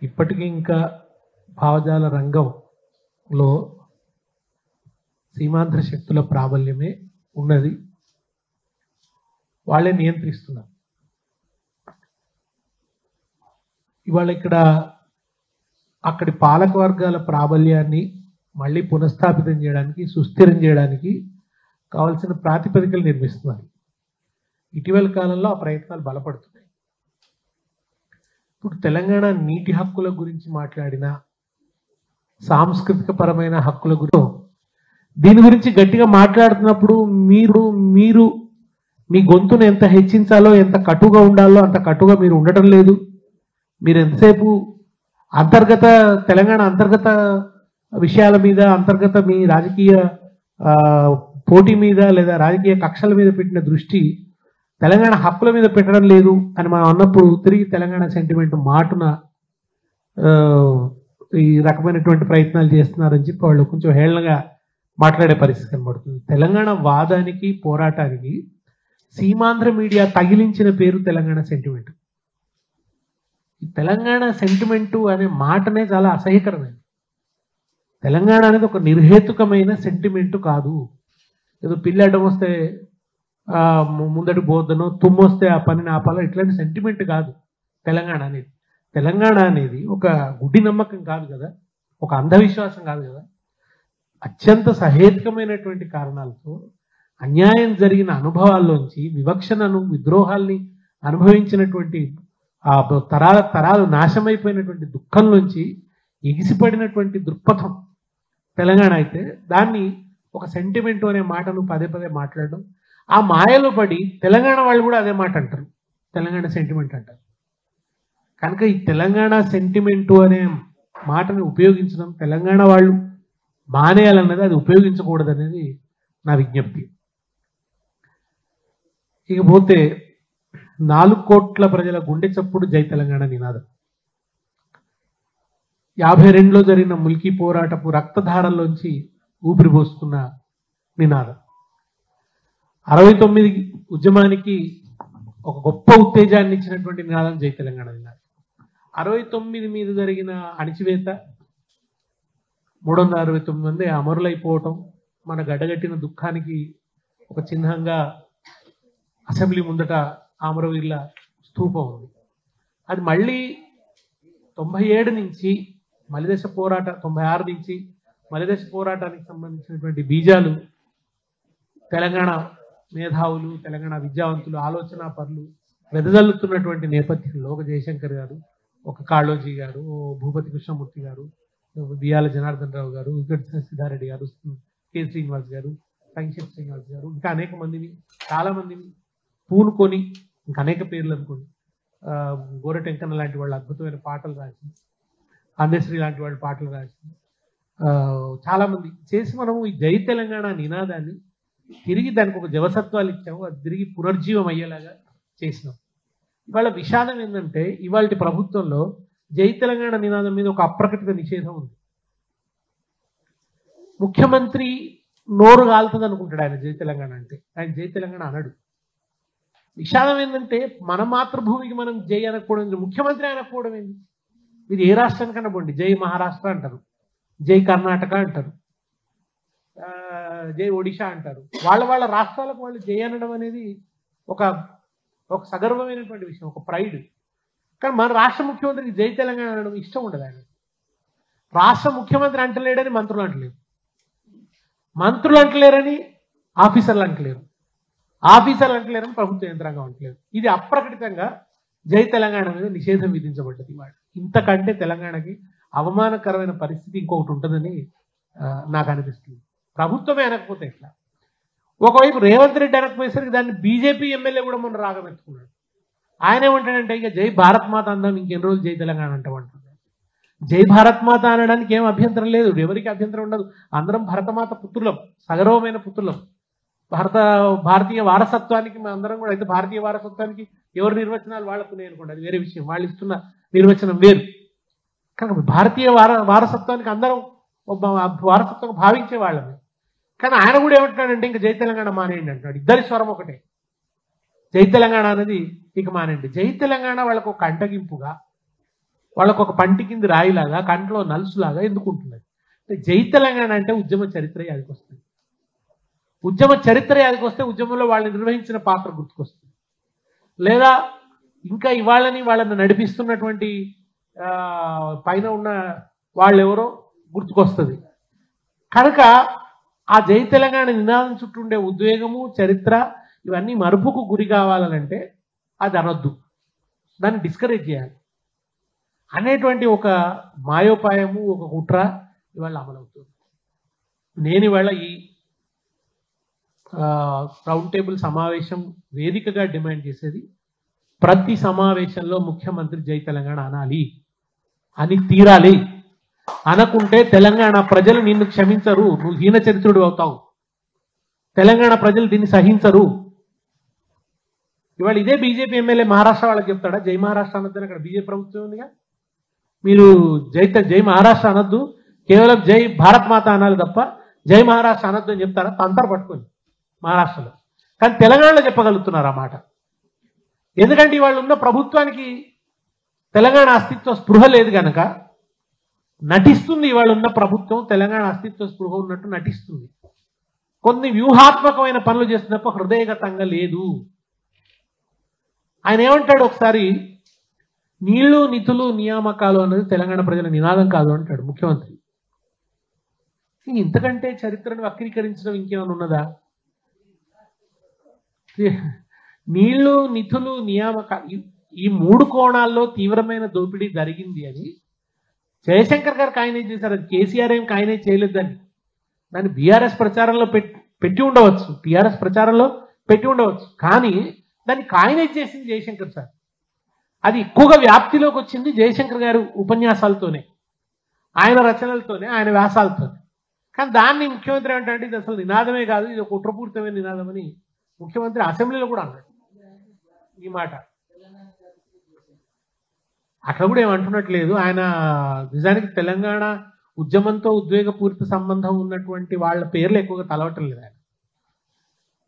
ఇప్పటికీ ఇంకా భావజాల రంగంలో సీమాంధ్ర శక్తుల ప్రాబల్యమే ఉన్నది. వాళ్ళే నియంత్రిస్తున్నారు. ఇవాళ ఇక్కడ అక్కడి పాలక వర్గాల ప్రాబల్యాన్ని మళ్ళీ పునఃస్థాపితం చేయడానికి, సుస్థిరం చేయడానికి కావాల్సిన ప్రాతిపదికలు నిర్మిస్తున్నారు. ఇటీవల కాలంలో ఆ ప్రయత్నాలు బలపడుతున్నాయి. ఇప్పుడు తెలంగాణ నీటి హక్కుల గురించి మాట్లాడిన, సాంస్కృతిక పరమైన హక్కుల గురించి దీని గురించి గట్టిగా మాట్లాడుతున్నప్పుడు మీరు మీ గొంతును ఎంత హెచ్చించాలో, ఎంత కటుగా ఉండాలో అంత కటుగా మీరు ఉండటం లేదు. మీరు ఎంతసేపు తెలంగాణ అంతర్గత విషయాల మీద, అంతర్గత మీ రాజకీయ పోటీ మీద లేదా రాజకీయ కక్షల మీద పెట్టిన దృష్టి తెలంగాణ హక్కుల మీద పెట్టడం లేదు అని మనం అన్నప్పుడు తిరిగి తెలంగాణ సెంటిమెంట్ మాటున ఈ రకమైనటువంటి ప్రయత్నాలు చేస్తున్నారని చెప్పి వాళ్ళు కొంచెం హేళనగా మాట్లాడే పరిస్థితి కనబడుతుంది. తెలంగాణ వాదానికి, పోరాటానికి సీమాంధ్ర మీడియా తగిలించిన పేరు తెలంగాణ సెంటిమెంట్. ఈ తెలంగాణ సెంటిమెంటు అనే మాటనే చాలా అసహ్యకరమైనది. తెలంగాణ అనేది ఒక నిర్హేతుకమైన సెంటిమెంటు కాదు. ఏదో పిల్లి అడ్డం వస్తే ముందటి బోధనో, తుమ్మొస్తే ఆ పనిని ఆపాలో ఇట్లాంటి సెంటిమెంట్ కాదు తెలంగాణ అనేది. తెలంగాణ అనేది ఒక గుడ్డి నమ్మకం కాదు కదా, ఒక అంధవిశ్వాసం కాదు కదా. అత్యంత సహేతుకమైనటువంటి కారణాలతో అన్యాయం జరిగిన అనుభవాల్లోంచి, వివక్షణను, విద్రోహాల్ని అనుభవించినటువంటి ఆ తరాలు నాశమైపోయినటువంటి దుఃఖంలోంచి ఎగిసిపడినటువంటి దృక్పథం తెలంగాణ అయితే దాన్ని ఒక సెంటిమెంటు అనే మాటను పదే పదే మాట్లాడడం, ఆ మాయలో పడి తెలంగాణ వాళ్ళు కూడా అదే మాట అంటారు, తెలంగాణ సెంటిమెంట్ అంటారు. కనుక ఈ తెలంగాణ సెంటిమెంటు అనే మాటను ఉపయోగించడం తెలంగాణ వాళ్ళు మానేయాలన్నది, అది ఉపయోగించకూడదు అనేది నా విజ్ఞప్తి. ఇకపోతే 4 కోట్ల ప్రజల గుండె చప్పుడు జై తెలంగాణ నినాదం. 52లో జరిగిన ముల్కీ పోరాటపు రక్తధారల్లోంచి ఊపిరి పోసుకున్న నినాదం. 69 ఉద్యమానికి ఒక గొప్ప ఉత్తేజాన్ని ఇచ్చినటువంటి నినాదం జై తెలంగాణ నినాదం. 69 మీద జరిగిన అణిచివేత, 369 మంది అమరులైపోవటం, మన గడ్డగట్టిన దుఃఖానికి ఒక చిహ్నంగా అసెంబ్లీ ముందట అమరవీరుల స్తూపం ఉంది. అది మళ్ళీ 97 నుంచి మలిదశ పోరాట, 96 నుంచి మలిదశ పోరాటానికి సంబంధించినటువంటి బీజాలు తెలంగాణ మేధావులు, తెలంగాణ విద్యావంతులు, ఆలోచనా పరులు వెదజల్లుతున్నటువంటి నేపథ్యంలో ఒక జయశంకర్ గారు, ఒక కాళోజీ గారు, భూపతి కృష్ణమూర్తి గారు, బియ్యాల జనార్దన్ రావు గారు, సిద్ధారెడ్డి గారు, కె శ్రీనివాస్ గారు, సంక్షేప్ శ్రీనివాస్ గారు, ఇంకా అనేక మందిని, చాలా మందిని పూనుకొని, ఇంకా అనేక పేర్లు అనుకోండి, గోరటెంకన్న లాంటి వాళ్ళు అద్భుతమైన పాటలు రాసి, అందశ్రీ లాంటి వాళ్ళు పాటలు రాసి, చాలా మంది చేసి మనం ఈ జై తెలంగాణ నినాదాన్ని తిరిగి దానికి ఒక జవసత్వాలు ఇచ్చాము, అది తిరిగి పునర్జీవం అయ్యేలాగా చేసినాం. ఇవాళ విషాదం ఏంటంటే ఇవాళ ప్రభుత్వంలో జై తెలంగాణ నినాదం మీద ఒక అప్రకటిత నిషేధం ఉంది. ముఖ్యమంత్రి నోరు కాలుతుంది అనుకుంటాడు ఆయన జై తెలంగాణ అంటే, ఆయన జై తెలంగాణ అనడు. విషాదం ఏంటంటే మన మాతృభూమికి మనం జై అనకపోవడం, ముఖ్యమంత్రి అనకపోవడం ఏంటి? ఇది ఏ రాష్ట్రానికన్నా పోండి, జై మహారాష్ట్ర అంటారు, జై కర్ణాటక అంటారు, జై ఒడిషా అంటారు. వాళ్ళ రాష్ట్రాలకు వాళ్ళు జై అనడం అనేది ఒక సగర్వమైనటువంటి విషయం, ఒక ప్రైడ్. కానీ మన రాష్ట్ర ముఖ్యమంత్రికి జై తెలంగాణ అనడం ఇష్టం ఉండదు. ఆయన రాష్ట్ర ముఖ్యమంత్రి అంటలేడని మంత్రులు అంటలేరు, మంత్రులు అంటలేరని ఆఫీసర్లు అంటలేరు, ఆఫీసర్లు అంటలేరని ప్రభుత్వ యంత్రాంగం అంటలేరు. ఇది అప్రకటితంగా జై తెలంగాణ మీద నిషేధం విధించబడ్డది. వాడు ఇంతకంటే తెలంగాణకి అవమానకరమైన పరిస్థితి ఇంకొకటి ఉంటుందని నాకు అనిపిస్తుంది. ప్రభుత్వమే అనకపోతే ఎట్లా? ఒకవైపు రేవంత్ రెడ్డి అనకపోయేసరికి దాన్ని బీజేపీ ఎమ్మెల్యే కూడా మొన్న రాగమెత్తుకున్నాడు. ఆయన ఏమంటాడంటే ఇక జై భారత్ మాత అందాం, ఇంకెన్ని రోజులు జై తెలంగాణ అంటామంటున్నాడు. జై భారత్ మాత అనడానికి ఏం అభ్యంతరం లేదు, ఎవరికి అభ్యంతరం ఉండదు. అందరం భరతమాత పుత్రులం, సగర్వమైన పుత్రులం. భారతీయ వారసత్వానికి మన అందరం కూడా, అయితే భారతీయ వారసత్వానికి ఎవరి నిర్వచనాలు వాళ్ళకు అనుకోండి, అది వేరే విషయం, వాళ్ళు ఇస్తున్న నిర్వచనం వేరు. కనుక భారతీయ వారసత్వానికి అందరం వారసత్వం భావించే వాళ్ళని. కానీ ఆయన కూడా ఏమంటున్నాడంటే ఇంకా జై తెలంగాణ మానేయండి అంటున్నాడు. ఇద్దరి స్వరం ఒకటే, జై తెలంగాణ అనేది ఇక మానేయండి. జై తెలంగాణ వాళ్ళకు ఒక కంటగింపుగా, వాళ్ళకు ఒక పంటి కింది రాయిలాగా కంట్లో నలుసులాగా ఎందుకుంటున్నది. జై తెలంగాణ అంటే ఉద్యమ చరిత్ర యాదికి వస్తుంది. ఉద్యమ చరిత్ర యాదికి వస్తే ఉద్యమంలో వాళ్ళని నిర్వహించిన పాత్ర గుర్తుకొస్తుంది. లేదా ఇంకా వాళ్ళని నడిపిస్తున్నటువంటి పైన ఉన్న వాళ్ళు ఎవరో గుర్తుకొస్తుంది. కనుక ఆ జై తెలంగాణ నినాదం చుట్టూ ఉండే ఉద్వేగము, చరిత్ర ఇవన్నీ మరుపుకు గురి కావాలంటే అది అనొద్దు, దాన్ని డిస్కరేజ్ చేయాలి అనేటువంటి ఒక మాయోపాయము, ఒక కుట్ర ఇవాళ అమలవుతుంది. నేను ఇవాళ ఈ రౌండ్ టేబుల్ సమావేశం వేదికగా డిమాండ్ చేసేది, ప్రతి సమావేశంలో ముఖ్యమంత్రి జై తెలంగాణ అనాలి, అని తీరాలి. అనకుంటే తెలంగాణ ప్రజలు నిన్ను క్షమించరు, నువ్వు హీన చరిత్రుడు అవుతావు. తెలంగాణ ప్రజలు దీన్ని సహించరు. ఇవాళ ఇదే బీజేపీ ఎమ్మెల్యే మహారాష్ట్ర వాళ్ళకి చెప్తాడా జై మహారాష్ట్ర అనొద్దని? అక్కడ బీజేపీ ప్రభుత్వం ఉందిగా. మీరు జై మహారాష్ట్ర అనొద్దు, కేవలం జై భారత్ మాత అనాలి తప్ప జై మహారాష్ట్ర అనొద్దు అని చెప్తారా? తంతర పట్టుకొని మహారాష్ట్రలో. కానీ తెలంగాణలో చెప్పగలుగుతున్నారు ఆ మాట. ఎందుకంటే ఇవాళ ఉన్న ప్రభుత్వానికి తెలంగాణ అస్తిత్వ స్పృహ లేదు కనుక నటిస్తుంది. ఇవాళ ఉన్న ప్రభుత్వం తెలంగాణ అస్తిత్వ స్పృహ ఉన్నట్టు నటిస్తుంది. కొన్ని వ్యూహాత్మకమైన పనులు చేస్తున్నప్పుడు హృదయగతంగా లేదు. ఆయన ఏమంటాడు ఒకసారి, నీళ్లు నిధులు నియామకాలు అన్నది తెలంగాణ ప్రజల నినాదం కాదు అంటాడు ముఖ్యమంత్రి. ఇంతకంటే చరిత్రను వక్రీకరించడం ఇంకేమైనా ఉన్నదా? నీళ్లు నిధులు నియామకాలు ఈ మూడు కోణాల్లో తీవ్రమైన దోపిడీ జరిగింది అని జయశంకర్ గారు కాయనే చేశారు. అది కేసీఆర్ ఏం కాయనే చేయలేదని. దాన్ని బీఆర్ఎస్ ప్రచారంలో పెట్టి ఉండవచ్చు, టీఆర్ఎస్ ప్రచారంలో పెట్టి ఉండవచ్చు, కానీ దాన్ని కాయనేజ్ చేసింది జయశంకర్ సార్. అది ఎక్కువగా వ్యాప్తిలోకి వచ్చింది జయశంకర్ గారు ఉపన్యాసాలతోనే, ఆయన రచనలతోనే, ఆయన వ్యాసాలతోనే. కానీ దాన్ని ముఖ్యమంత్రి ఏమంటే ఇది అసలు నినాదమే కాదు, ఇది ఒక కుట్రపూరితమైన నినాదం అని ముఖ్యమంత్రి అసెంబ్లీలో కూడా అన్నాడు ఈ మాట. అట్లా కూడా ఏమంటున్నట్లేదు ఆయన. నిజానికి తెలంగాణ ఉద్యమంతో ఉద్వేగపూరిత సంబంధం ఉన్నటువంటి వాళ్ళ పేర్లు ఎక్కువగా తలవటం లేదు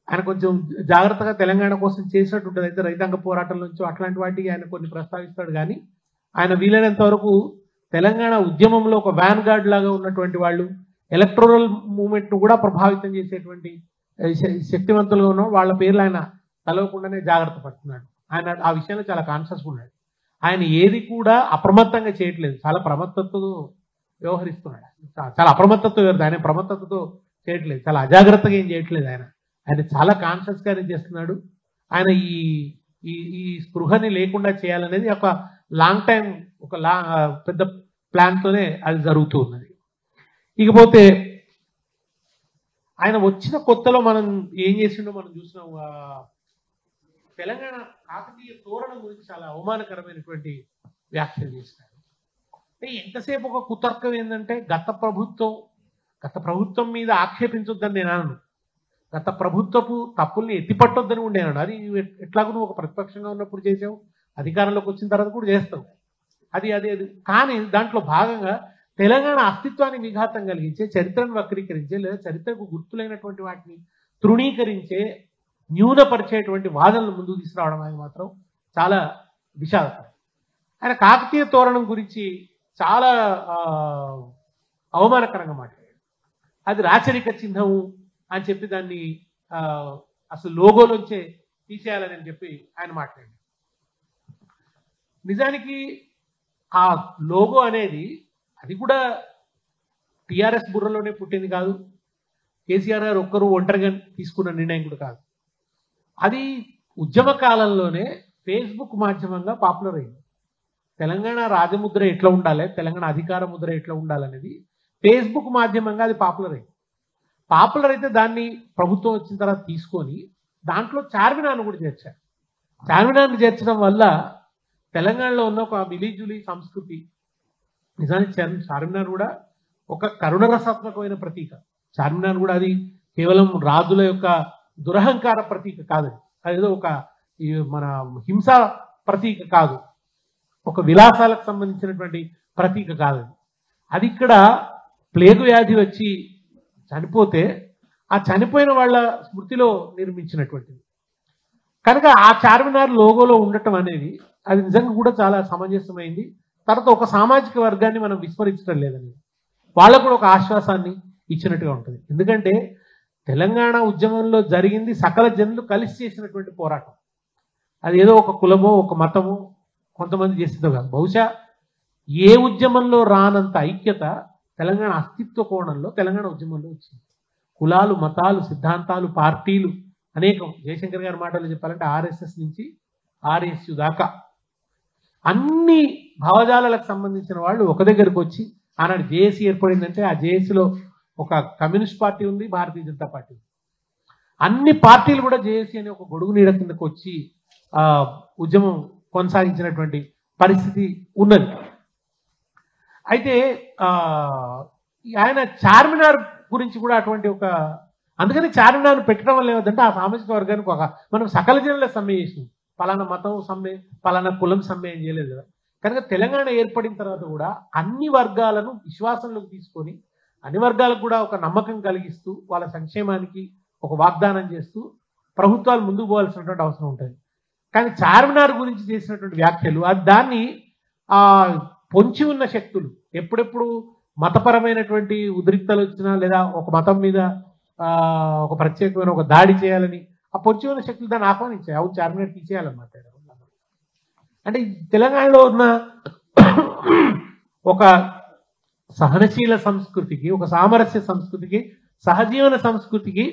ఆయన కొంచెం జాగ్రత్తగా తెలంగాణ కోసం చేసినట్టు ఉంటుంది. అయితే రైతాంగ పోరాటం నుంచి అట్లాంటి వాటికి ఆయన కొన్ని ప్రస్తావిస్తాడు. కానీ ఆయన వీలైనంత వరకు తెలంగాణ ఉద్యమంలో ఒక వ్యాన్ గార్డ్ లాగా ఉన్నటువంటి వాళ్ళు, ఎలక్టోరల్ మూవ్మెంట్ను కూడా ప్రభావితం చేసేటువంటి శక్తివంతులుగా ఉన్న వాళ్ళ పేర్లు ఆయన తలవకుండానే జాగ్రత్త పడుతున్నాడు. ఆయన ఆ విషయంలో చాలా కాన్షియస్గా ఉన్నాడు. ఆయన ఏది కూడా అప్రమత్తంగా చేయట్లేదు, చాలా ప్రమత్తతతో వ్యవహరిస్తున్నాడు. చాలా అప్రమత్తతో ఆయన ప్రమత్తతతో చేయట్లేదు, చాలా అజాగ్రత్తగా ఏం చేయట్లేదు. ఆయన చాలా కాన్షియస్గానే చేస్తున్నాడు. ఆయన ఈ స్పృహని లేకుండా చేయాలనేది ఒక లాంగ్ టైం, ఒక పెద్ద ప్లాన్తోనే అది జరుగుతూ ఉన్నది. ఇకపోతే ఆయన వచ్చిన కొత్తలో మనం ఏం చేసిండో మనం చూసినాం. తెలంగాణ కాకతీయ తోరణం గురించి చాలా అవమానకరమైనటువంటి వ్యాఖ్యలు చేసినారు. ఎంతసేపు ఒక కుతర్కం ఏంటంటే గత ప్రభుత్వం మీద ఆక్షేపించొద్దని నేను అనను, గత ప్రభుత్వపు తప్పుల్ని ఎత్తిపట్టొద్దని ఉండేనాడు. అది ఎట్లాగో నువ్వు ఒక ప్రతిపక్షంగా ఉన్నప్పుడు చేసావు, అధికారంలోకి వచ్చిన తర్వాత కూడా చేస్తావు, అది కానీ దాంట్లో భాగంగా తెలంగాణ అస్తిత్వాన్ని విఘాతం కలిగించే, చరిత్రను వక్రీకరించే, లేదా చరిత్రకు గుర్తులైనటువంటి వాటిని తృణీకరించే, న్యూనపరిచేటువంటి వాదనలు ముందుకు తీసుకురావడం అనేది మాత్రం చాలా విషాదకరం. ఆయన కాకతీయ తోరణం గురించి చాలా అవమానకరంగా మాట్లాడాడు. అది రాచరిక చిహ్నము అని చెప్పి దాన్ని అసలు లోగోలోంచే తీసేయాలని చెప్పి ఆయన మాట్లాడాడు. నిజానికి ఆ లోగో అనేది అది కూడా టీఆర్ఎస్ బుర్రలోనే పుట్టింది కాదు, కేసీఆర్ గారు ఒక్కరు ఒంటరిగా తీసుకున్న నిర్ణయం కూడా కాదు. అది ఉద్యమ కాలంలోనే ఫేస్బుక్ మాధ్యమంగా పాపులర్ అయింది. తెలంగాణ రాజముద్ర ఎట్లా ఉండాలి, తెలంగాణ అధికార ముద్ర ఎట్లా ఉండాలనేది ఫేస్బుక్ మాధ్యమంగా అది పాపులర్ అయింది. పాపులర్ అయితే దాన్ని ప్రభుత్వం వచ్చిన తర్వాత తీసుకొని దాంట్లో చార్మినార్ను కూడా చేర్చారు. చార్మినార్ని చేర్చడం వల్ల తెలంగాణలో ఉన్న ఒక మిలీజులీ సంస్కృతి, నిజానికి చార్మినార్ కూడా ఒక కరుణరసాత్మకమైన ప్రతీక. చార్మినార్ కూడా అది కేవలం రాజుల యొక్క దురహంకార ప్రతీక కాదు, అదేదో ఒక మన హింసా ప్రతీక కాదు, ఒక విలాసాలకు సంబంధించినటువంటి ప్రతీక కాదు. అది ఇక్కడ ప్లేగు వ్యాధి వచ్చి చనిపోతే ఆ చనిపోయిన వాళ్ళ స్మృతిలో నిర్మించినటువంటిది కనుక ఆ చార్మినార్ లోగోలో ఉండటం అనేది అది నిజంగా కూడా చాలా సమంజసమైంది, తర్వాత ఒక సామాజిక వర్గాన్ని మనం విస్మరించడం లేదని వాళ్ళకు కూడా ఒక ఆశ్వాసాన్ని ఇచ్చినట్టుగా ఉంటుంది. ఎందుకంటే తెలంగాణ ఉద్యమంలో జరిగింది సకల జనులు కలిసి చేసినటువంటి పోరాటం. అది ఏదో ఒక కులమో ఒక మతమో కొంతమంది చేసిందో కాదు. బహుశా ఏ ఉద్యమంలో రానంత ఐక్యత తెలంగాణ అస్తిత్వ కోణంలో తెలంగాణ ఉద్యమంలో వచ్చింది. కులాలు, మతాలు, సిద్ధాంతాలు, పార్టీలు అనేకం. జయశంకర్ గారి మాటలు చెప్పాలంటే ఆర్ఎస్ఎస్ నుంచి ఆర్ఎస్యు దాకా అన్ని భావజాలకు సంబంధించిన వాళ్ళు ఒక దగ్గరకు వచ్చి ఆనాడు జేఏసీ ఏర్పడిందంటే ఆ జేఏసీలో ఒక కమ్యూనిస్ట్ పార్టీ ఉంది, భారతీయ జనతా పార్టీ ఉంది. అన్ని పార్టీలు కూడా జేఏసీ అనే ఒక గొడుగు నీడ కిందకు వచ్చి ఉద్యమం కొనసాగించినటువంటి పరిస్థితి ఉన్నది. అయితే ఆయన చార్మినార్ గురించి కూడా అటువంటి ఒక అందుకని చార్మినార్ పెట్టడం వల్ల ఏమంటే ఆ సామాజిక వర్గానికి ఒక మనం సకల జనుల సమ్మె చేసినాం. పలానా మతం సమ్మె, పలానా కులం సమ్మె ఏం చేయలేదు కదా. కనుక తెలంగాణ ఏర్పడిన తర్వాత కూడా అన్ని వర్గాలను విశ్వాసంలోకి తీసుకొని అన్ని వర్గాలకు కూడా ఒక నమ్మకం కలిగిస్తూ వాళ్ళ సంక్షేమానికి ఒక వాగ్దానం చేస్తూ ప్రభుత్వాలు ముందుకు పోవాల్సినటువంటి అవసరం ఉంటుంది. కానీ చార్మినార్ గురించి చేసినటువంటి వ్యాఖ్యలు దాన్ని పొంచి ఉన్న శక్తులు ఎప్పుడెప్పుడు మతపరమైనటువంటి ఉద్రిక్తలు వచ్చినా లేదా ఒక మతం మీద ఒక ప్రత్యేకమైన ఒక దాడి చేయాలని ఆ పొంచి ఉన్న శక్తులు దాన్ని ఆహ్వానించాయి. అవును, చార్మినార్ తీసేయాలన్నమాట. అంటే తెలంగాణలో ఉన్న ఒక సహనశీల సంస్కృతికి, ఒక సామరస్య సంస్కృతికి, సహజీవన సంస్కృతికి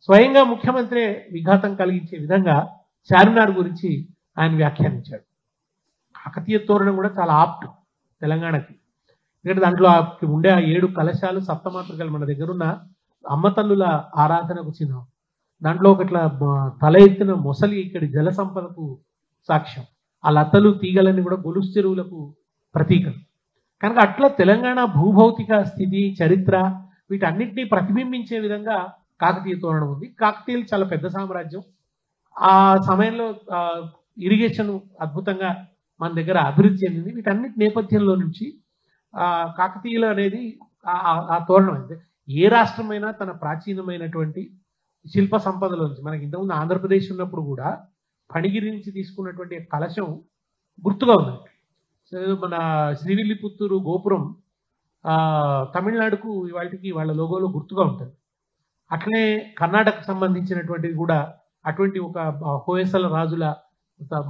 స్వయంగా ముఖ్యమంత్రి విఘాతం కలిగించే విధంగా చార్మినార్ గురించి ఆయన వ్యాఖ్యానించాడు. కాకతీయ తోరణం కూడా చాలా ఆప్ట్ తెలంగాణకి. ఎందుకంటే దాంట్లో ఉండే ఆ 7 కలశాలు సప్తమాతృకలు మన దగ్గర ఉన్న అమ్మతల్లుల ఆరాధనకు చిహ్నం. దాంట్లో ఒకట్లా తల ఎత్తిన మొసలి ఇక్కడి జల సంపదకు సాక్ష్యం. ఆ లతలు తీగలన్నీ కూడా గొలుసు చెరువులకు ప్రతీకలు. కనుక అట్లా తెలంగాణ భూభౌతిక స్థితి, చరిత్ర వీటన్నిటినీ ప్రతిబింబించే విధంగా కాకతీయ తోరణం ఉంది. కాకతీయులు చాలా పెద్ద సామ్రాజ్యం. ఆ సమయంలో ఇరిగేషన్ అద్భుతంగా మన దగ్గర అభివృద్ధి చెందింది. వీటన్నిటి నేపథ్యంలో నుంచి కాకతీయులు అనేది ఆ తోరణం అంటే ఏ రాష్ట్రమైనా తన ప్రాచీనమైనటువంటి శిల్ప సంపదలోంచి మనకి ఇంతకుముందు ఆంధ్రప్రదేశ్ ఉన్నప్పుడు కూడా ఫణిగిరి నుంచి తీసుకున్నటువంటి కలశం గుర్తుగా ఉంది. మన శ్రీవిల్లిపుత్తూరు గోపురం తమిళనాడుకు వాటికి వాళ్ళ లోగోలో గుర్తుగా ఉంటుంది. అట్లనే కర్ణాటకకు సంబంధించినటువంటిది కూడా అటువంటి ఒక హోయసల రాజుల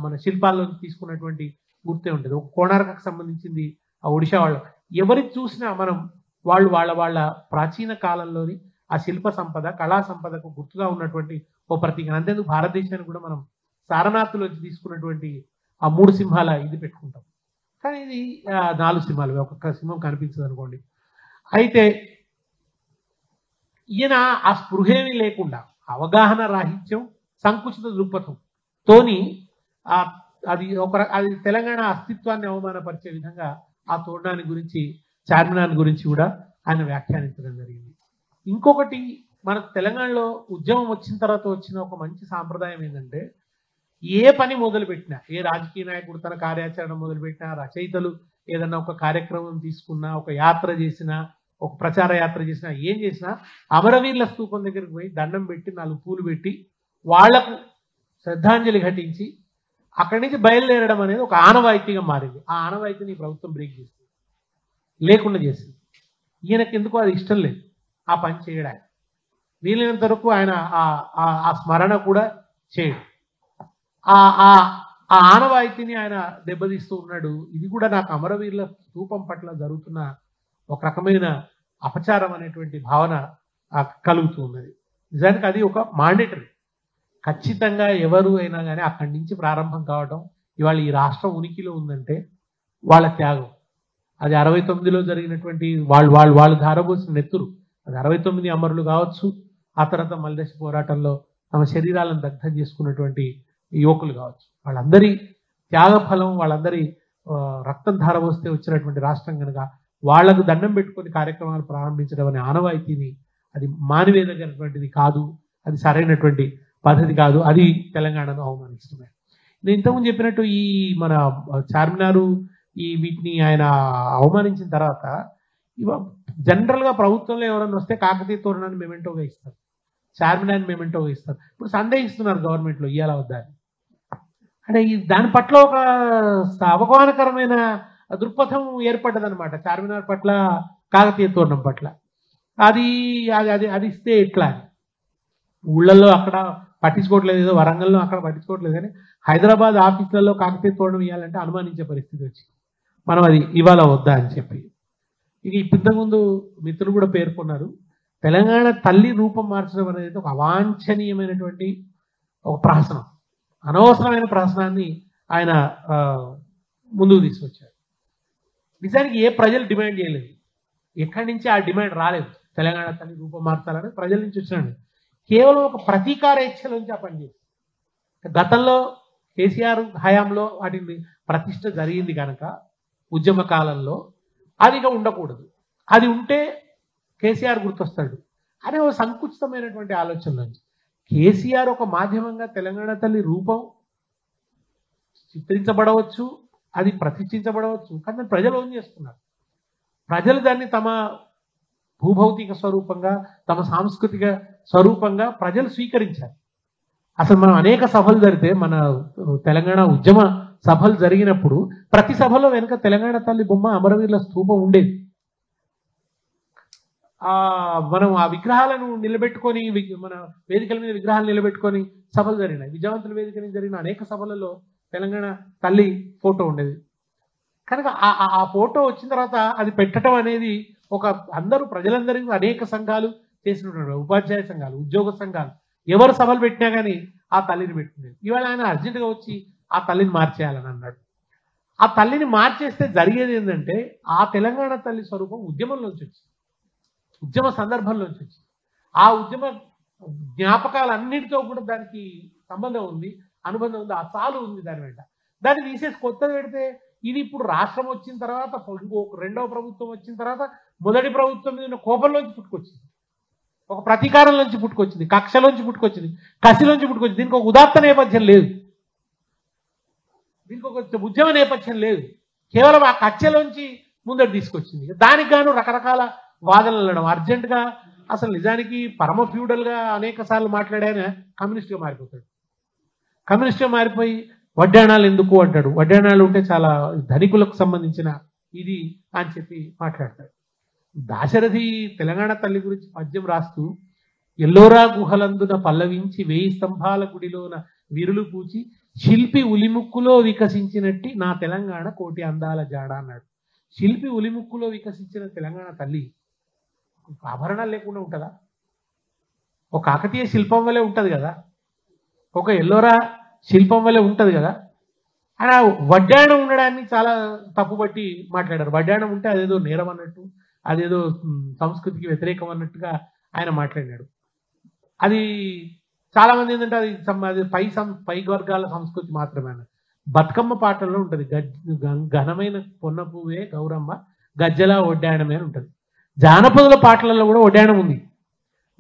మన శిల్పాల్లో తీసుకున్నటువంటి గుర్తే ఉంటుంది. ఒక కోణార్కకు సంబంధించింది ఆ ఒడిశా వాళ్ళు. ఎవరికి చూసినా మనం వాళ్ళు వాళ్ళ ప్రాచీన కాలంలోని ఆ శిల్ప సంపద, కళా సంపదకు గుర్తుగా ఉన్నటువంటి ఓ ప్రతీక. అంతేందుకు భారతదేశానికి కూడా మనం సారనాథ్లో తీసుకున్నటువంటి ఆ 3 సింహాల ఇది పెట్టుకుంటాం. కానీ ఇది 4 సింహాలు, ఒక్కొక్క సింహం కనిపించదు అనుకోండి. అయితే ఈయన ఆ స్పృహేమీ లేకుండా అవగాహన రాహిత్యం, సంకుచిత దృక్పథం తోని అది తెలంగాణ అస్తిత్వాన్ని అవమానపరిచే విధంగా ఆ తోరణాన్ని గురించి, చార్మినార్ గురించి కూడా ఆయన వ్యాఖ్యానించడం జరిగింది. ఇంకొకటి మనకు తెలంగాణలో ఉద్యమం వచ్చిన తర్వాత వచ్చిన ఒక మంచి సాంప్రదాయం ఏంటంటే ఏ పని మొదలుపెట్టినా, ఏ రాజకీయ నాయకుడు తన కార్యాచరణ మొదలుపెట్టినా, రచయితలు ఏదన్నా ఒక కార్యక్రమం తీసుకున్నా, ఒక యాత్ర చేసినా, ఒక ప్రచార యాత్ర చేసినా, ఏం చేసినా అమరవీరుల స్తూపం దగ్గరికి పోయి దండం పెట్టి 4 పూలు పెట్టి వాళ్లకు శ్రద్ధాంజలి ఘటించి అక్కడి నుంచి బయలుదేరడం అనేది ఒక ఆనవాయితీగా మారింది. ఆ ఆనవాయితీని ప్రభుత్వం బ్రేక్ చేసింది, లేకుండా చేసింది. ఈయనకి ఎందుకో అది ఇష్టం లేదు ఆ పని చేయడానికి. వీలైనంత వరకు ఆయన ఆ స్మరణ కూడా చేయడు. ఆ ఆనవాయితీని ఆయన దెబ్బతీస్తూ ఉన్నాడు. ఇది కూడా నాకు అమరవీరుల స్తూపం పట్ల జరుగుతున్న ఒక రకమైన అపచారం అనేటువంటి భావన కలుగుతూ ఉన్నది. నిజానికి అది ఒక మాండేటరీ. ఖచ్చితంగా ఎవరు అయినా కానీ అక్కడి నుంచి ప్రారంభం కావడం, ఇవాళ ఈ రాష్ట్రం ఉనికిలో ఉందంటే వాళ్ళ త్యాగం. అది 69లో జరిగినటువంటి వాళ్ళు ధారపోసిన నెత్తురు. అది 69 అమరులు కావచ్చు, ఆ తర్వాత మల్దశ పోరాటంలో తమ శరీరాలను దగ్ధం చేసుకున్నటువంటి యువకులు కావచ్చు. వాళ్ళందరి త్యాగ ఫలం, వాళ్ళందరి రక్తం ధారపోస్తే వచ్చినటువంటి రాష్ట్రం కనుక వాళ్లకు దండం పెట్టుకుని కార్యక్రమాలు ప్రారంభించడం అనే ఆనవాయితీని అది మానవేదమైనటువంటిది కాదు, అది సరైనటువంటి పద్ధతి కాదు. అది తెలంగాణను అవమానిస్తుంది. నేను ఇంతకుముందు చెప్పినట్టు ఈ మన చార్మినారు వీటిని ఆయన అవమానించిన తర్వాత జనరల్గా ప్రభుత్వంలో ఎవరైనా వస్తే కాకతీయ తోరణాన్ని మెమెంటోగా ఇస్తారు, చార్మినార్ని మెమెంటోగా ఇస్తారు. ఇప్పుడు సందేహిస్తున్నారు గవర్నమెంట్లో ఇయ్యాల వద్దా అని. అంటే దాని పట్ల ఒక అవగాహనకరమైన దృక్పథం ఏర్పడ్డదనమాట చార్మినార్ పట్ల, కాకతీయ తోరణం పట్ల. అది అది అది అది ఇస్తే ఎట్లా అని ఊళ్ళల్లో అక్కడ పట్టించుకోవట్లేదు, ఏదో వరంగల్లో అక్కడ పట్టించుకోవట్లేదు, కానీ హైదరాబాద్ ఆఫీసులలో కాకతీయ తోరణం ఇవ్వాలంటే అనుమానించే పరిస్థితి వచ్చి మనం అది ఇవాళ వద్దా అని చెప్పి. ఇక ఇంతకుముందు మిత్రులు కూడా పేర్కొన్నారు, తెలంగాణ తల్లి రూపం మార్చడం అనేది ఒక అవాంఛనీయమైనటువంటి ఒక ప్రహసనం, అనవసరమైన ప్రహసనాన్ని ఆయన ముందుకు తీసుకొచ్చారు. నిజానికి ఏ ప్రజలు డిమాండ్ చేయలేదు, ఎక్కడి నుంచి ఆ డిమాండ్ రాలేదు. తెలంగాణ తల్లి రూపం మార్చాలని ప్రజల నుంచి వచ్చినాడు, కేవలం ఒక ప్రతీకార ఇచ్చల నుంచి ఆ పనిచేసి. గతంలో కేసీఆర్ హయాంలో వాటిని ప్రతిష్ట జరిగింది కనుక ఉద్యమ కాలంలో అది ఇక ఉండకూడదు, అది ఉంటే కేసీఆర్ గుర్తొస్తాడు అనే ఒక సంకుచితమైనటువంటి ఆలోచన నుంచి కేసీఆర్ ఒక మాధ్యమంగా తెలంగాణ తల్లి రూపం చిత్రించబడవచ్చు, అది ప్రతిష్ఠించబడవచ్చు, కానీ ప్రజలు ఏం చేస్తున్నారు, ప్రజలు దాన్ని తమ భూభౌతిక స్వరూపంగా, తమ సాంస్కృతిక స్వరూపంగా ప్రజలు స్వీకరించారు. అసలు మనం అనేక సభలు జరిగితే, మన తెలంగాణ ఉద్యమ సభలు జరిగినప్పుడు ప్రతి సభలో వెనుక తెలంగాణ తల్లి బొమ్మ, అమరవీరుల స్తూపం ఉండేది. మనం ఆ విగ్రహాలను నిలబెట్టుకొని, మన వేదికల మీద విగ్రహాలు నిలబెట్టుకొని సభలు జరిగినాయి. విజయవంతుల వేదిక మీద జరిగిన అనేక సభలలో తెలంగాణ తల్లి ఫోటో ఉండేది. కనుక ఆ ఫోటో వచ్చిన తర్వాత అది పెట్టడం అనేది ఒక అందరూ ప్రజలందరికీ అనేక సంఘాలు చేసినటువంటి ఉపాధ్యాయ సంఘాలు, ఉద్యోగ సంఘాలు ఎవరు సభలు పెట్టినా కానీ ఆ తల్లిని పెట్టుకునేది. ఇవాళ ఆయన అర్జెంటుగా వచ్చి ఆ తల్లిని మార్చేయాలని అన్నాడు. ఆ తల్లిని మార్చేస్తే జరిగేది ఏంటంటే, ఆ తెలంగాణ తల్లి స్వరూపం ఉద్యమంలోంచి వచ్చింది, ఉద్యమ సందర్భంలోంచి వచ్చింది. ఆ ఉద్యమ జ్ఞాపకాలన్నిటితో కూడా దానికి సంబంధం ఉంది, అనుబంధం ఉంది, ఆ చాలు ఉంది దాని వెంట. దాన్ని తీసేసి కొత్తది పెడితే ఇది ఇప్పుడు రాష్ట్రం వచ్చిన తర్వాత, ఇంకొక రెండవ ప్రభుత్వం వచ్చిన తర్వాత మొదటి ప్రభుత్వం మీద కోపంలోంచి పుట్టుకొచ్చింది, ఒక ప్రతీకారంలోంచి పుట్టుకొచ్చింది, కక్షలోంచి పుట్టుకొచ్చింది, కసిలోంచి పుట్టుకొచ్చింది. దీనికి ఒక ఉదాత్త నేపథ్యం లేదు, దీనికి ఒక ఉద్యమ నేపథ్యం లేదు, కేవలం ఆ కక్షలోంచి ముందడు తీసుకొచ్చింది. దానికి గాను రకరకాల వాదనలు వెళ్ళడం. అర్జెంటుగా అసలు నిజానికి పరమ ఫ్యూడల్గా అనేక సార్లు మాట్లాడాయన కమ్యూనిస్ట్గా మారిపోతాడు. కమ్యూనిస్ట్గా మారిపోయి వడ్డాణాలు ఎందుకు అంటాడు, వడ్డాణాలు ఉంటే చాలా ధనికులకు సంబంధించిన ఇది అని చెప్పి మాట్లాడతాడు. దాశరథి తెలంగాణ తల్లి గురించి పద్యం రాస్తూ, ఎల్లోరా గుహలందున పల్లవించి 1000 స్తంభాల గుడిలోన వీరులు పూచి శిల్పి ఉలిముక్కులో వికసించినట్టి నా తెలంగాణ కోటి అందాల జాడ అన్నాడు. శిల్పి ఉలిముక్కులో వికసించిన తెలంగాణ తల్లి ఆభరణాలు లేకుండా ఉంటుందా? ఒక కాకతీయ శిల్పం వల్లే ఉంటుంది కదా, ఒక ఎల్లోరా శిల్పం వల్లే ఉంటుంది కదా. ఆయన వడ్డాణం ఉండడాన్ని చాలా తప్పుపట్టి మాట్లాడారు. వడ్డాణం ఉంటే అదేదో నేరం అన్నట్టు, అదేదో సంస్కృతికి వ్యతిరేకం అన్నట్టుగా ఆయన మాట్లాడాడు. అది చాలా మంది ఏంటంటే అది పై వర్గాల సంస్కృతి మాత్రమే అన్నది. బతుకమ్మ పాటల్లో ఉంటుంది, ఘనమైన పొన్న పువ్వే గౌరమ్మ గజ్జల వడ్డాణమే అని ఉంటుంది. జానపదుల పాటలలో కూడా వడ్డాణం ఉంది.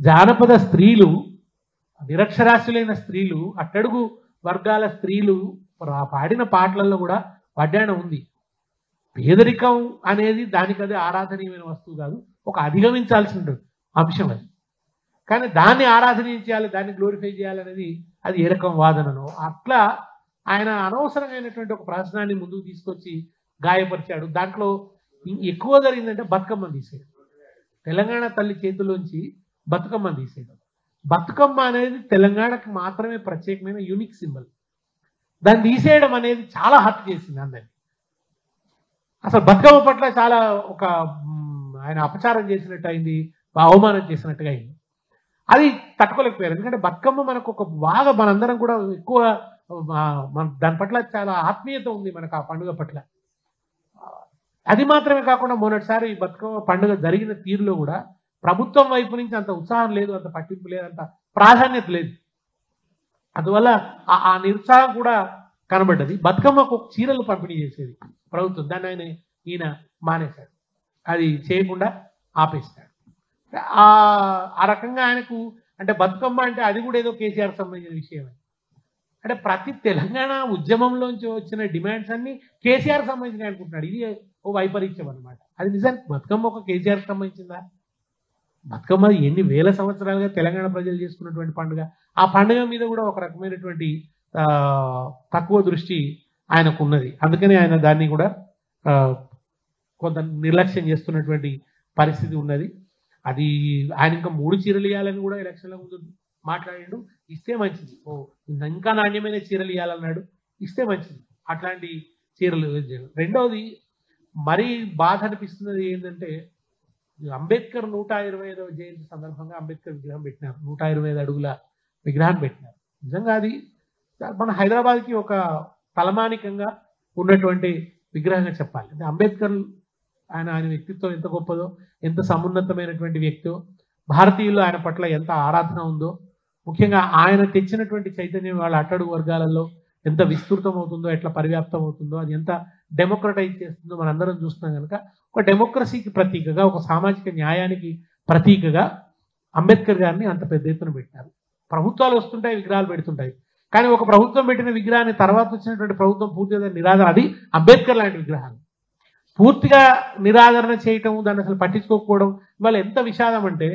జానపద స్త్రీలు, నిరక్షరాస్యులైన స్త్రీలు, అట్టడుగు వర్గాల స్త్రీలు పాడిన పాటలలో కూడా వడ్డాణం ఉంది. పేదరికం అనేది దానికి అది ఆరాధనీయమైన వస్తువు కాదు, ఒక అధిగమించాల్సిన అంశం అది. కానీ దాన్ని ఆరాధనీయం చేయాలి, దాన్ని గ్లోరిఫై చేయాలనేది అది ఏ రకం వాదనను. అట్లా ఆయన అనవసరమైనటువంటి ఒక ప్రశ్నాన్ని ముందుకు తీసుకొచ్చి గాయపరిచాడు. దాంట్లో ఎక్కువ జరిగిందంటే బతుకమ్మను తీసేయడం, తెలంగాణ తల్లి చేతిలోంచి బతుకమ్మను తీసేయడం. బతుకమ్మ అనేది తెలంగాణకు మాత్రమే ప్రత్యేకమైన యూనిక్ సింబల్. దాన్ని తీసేయడం అనేది చాలా హర్ట్ చేసింది అందరినీ. అసలు బతుకమ్మ పట్ల చాలా ఒక ఆయన అపచారం చేసినట్టు అయింది, అవమానం చేసినట్టుగా అయింది. అది తట్టుకోలేకపోయారు. ఎందుకంటే బతుకమ్మ మనకు ఒక బాగా మనందరం కూడా ఎక్కువ దాని పట్ల చాలా ఆత్మీయత ఉంది మనకు ఆ పండుగ పట్ల. అది మాత్రమే కాకుండా మొన్నటిసారి ఈ బతుకమ్మ పండుగ జరిగిన తీరులో కూడా ప్రభుత్వం వైపు నుంచి అంత ఉత్సాహం లేదు, అంత పట్టింపు లేదు, అంత ప్రాధాన్యత లేదు. అందువల్ల ఆ నిరుత్సాహం కూడా కనబడ్డది. బతుకమ్మకు చీరలు పంపిణీ చేసేది ప్రభుత్వం, దాన్ని ఈయన మానేశాడు, అది చేయకుండా ఆపేస్తాడు. ఆ రకంగా ఆయనకు అంటే బతుకమ్మ అంటే అది కూడా ఏదో కేసీఆర్ సంబంధించిన విషయం. అంటే ప్రతి తెలంగాణ ఉద్యమంలోంచి వచ్చిన డిమాండ్స్ అన్ని కేసీఆర్ సంబంధించిన అనుకుంటున్నాడు. ఇది ఓ వైపరీత్యం అనమాట. అది నిజానికి బతుకమ్మ ఒక కేసీఆర్ సంబంధించిందా? బతుకమ్మ ఎన్ని వేల సంవత్సరాలుగా తెలంగాణ ప్రజలు చేసుకున్నటువంటి పండుగ. ఆ పండుగ మీద కూడా ఒక రకమైనటువంటి తక్కువ దృష్టి ఆయనకు ఉన్నది. అందుకని ఆయన దాన్ని కూడా కొంత నిర్లక్ష్యం చేస్తున్నటువంటి పరిస్థితి ఉన్నది. అది ఆయన ఇంకా 3 చీరలు ఇవ్వాలని కూడా ఎలక్షన్ల ముందు మాట్లాడిండు. ఇస్తే మంచిది. ఇంకా నాణ్యమైన చీరలు ఇవ్వాలన్నాడు, ఇస్తే మంచిది. అట్లాంటి చీరలు. రెండవది మరీ బాధ అనిపిస్తున్నది ఏంటంటే, అంబేద్కర్ 125వ జయంతి సందర్భంగా అంబేద్కర్ విగ్రహం పెట్టినారు. 125 అడుగుల విగ్రహాన్ని పెట్టినారు. నిజంగా అది మన హైదరాబాద్కి ఒక తలమానికంగా ఉన్నటువంటి విగ్రహంగా చెప్పాలి. అంటే అంబేద్కర్ ఆయన వ్యక్తిత్వం ఎంత గొప్పదో, ఎంత సమున్నతమైనటువంటి వ్యక్తో, భారతీయులు ఆయన పట్ల ఎంత ఆరాధన ఉందో, ముఖ్యంగా ఆయన తెచ్చినటువంటి చైతన్యం వాళ్ళ అట్టడుగు వర్గాలలో ఎంత విస్తృతం అవుతుందో, ఎట్లా పరివ్యాప్తం అవుతుందో, అది ఎంత డెమోక్రటైజ్ చేస్తుందో మనందరం చూస్తున్నాం కనుక, ఒక డెమోక్రసీకి ప్రతీకగా, ఒక సామాజిక న్యాయానికి ప్రతీకగా అంబేద్కర్ గారిని అంత పెద్ద ఎత్తున పెట్టారు. ప్రభుత్వాలు వస్తుంటాయి, విగ్రహాలు పెడుతుంటాయి. కానీ ఒక ప్రభుత్వం పెట్టిన విగ్రహాన్ని తర్వాత వచ్చినటువంటి ప్రభుత్వం పూర్తిగా నిరాదరణ, అది అంబేద్కర్ లాంటి విగ్రహాలు పూర్తిగా నిరాదరణ చేయటం, దాన్ని అసలు పట్టించుకోకపోవడం ఇవాళ ఎంత విషాదం అంటే,